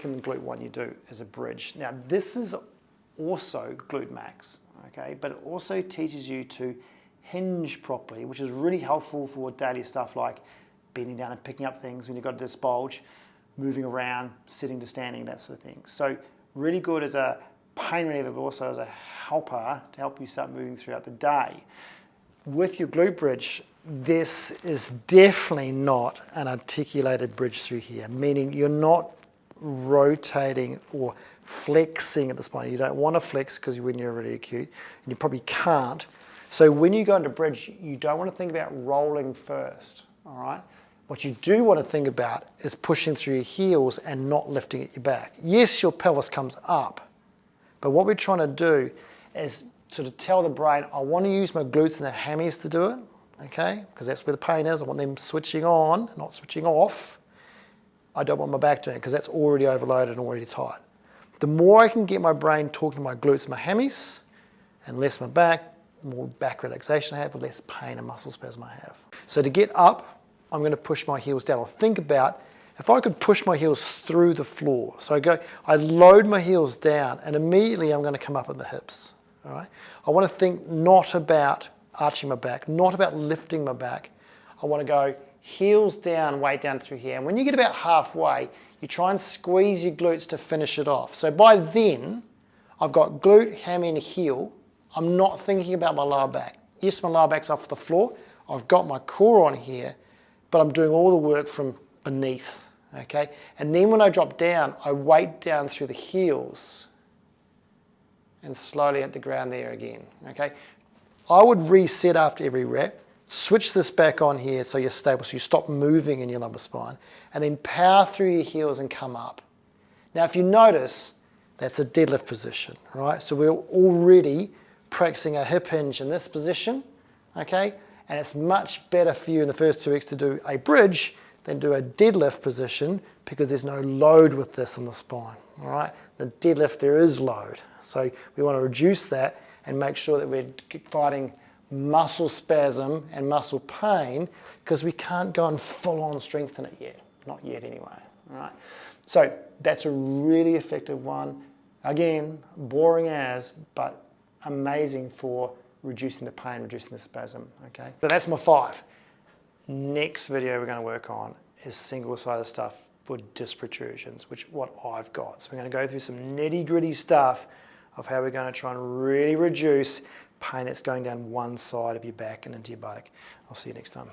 second glute one you do is a bridge. Now this is also glute max, okay, but it also teaches you to hinge properly, which is really helpful for daily stuff like bending down and picking up things when you've got this bulge, moving around, sitting to standing, that sort of thing. So really good as a pain reliever, but also as a helper to help you start moving throughout the day. With your glute bridge, this is definitely not an articulated bridge through here, meaning you're not rotating or flexing at the spine. You don't want to flex because when you're really acute, and you probably can't. So when you go into bridge, you don't want to think about rolling first, all right? What you do want to think about is pushing through your heels and not lifting at your back. Yes, your pelvis comes up, but what we're trying to do is sort of tell the brain, I want to use my glutes and the hammies to do it, okay? Because that's where the pain is. I want them switching on, not switching off. I don't want my back doing it because that's already overloaded and already tight. The more I can get my brain talking to my glutes and my hammies, and less my back, more back relaxation I have, less pain and muscle spasm I have. So to get up, I'm going to push my heels down. I'll think about if I could push my heels through the floor. So I load my heels down and immediately I'm going to come up at the hips. All right? I want to think not about arching my back, not about lifting my back. I want to go heels down, weight down through here. And when you get about halfway, you try and squeeze your glutes to finish it off. So by then, I've got glute, hammy and heel. I'm not thinking about my lower back. Yes, my lower back's off the floor. I've got my core on here, but I'm doing all the work from beneath, okay? And then when I drop down, I weight down through the heels and slowly hit the ground there again, okay? I would reset after every rep, switch this back on here so you're stable, so you stop moving in your lumbar spine, and then power through your heels and come up. Now, if you notice, that's a deadlift position, right? So we're already practicing a hip hinge in this position, okay? And it's much better for you in the first 2 weeks to do a bridge than do a deadlift position because there's no load with this on the spine, all right? The deadlift, there is load. So we want to reduce that and make sure that we're fighting muscle spasm and muscle pain because we can't go and full on strengthen it yet. Not yet anyway, all right? So that's a really effective one. Again, boring as, but amazing for reducing the pain, reducing the spasm, okay? So that's my 5. Next video we're going to work on is single-sided stuff for disc protrusions, which is what I've got. So we're going to go through some nitty-gritty stuff of how we're going to try and really reduce pain that's going down one side of your back and into your buttock. I'll see you next time.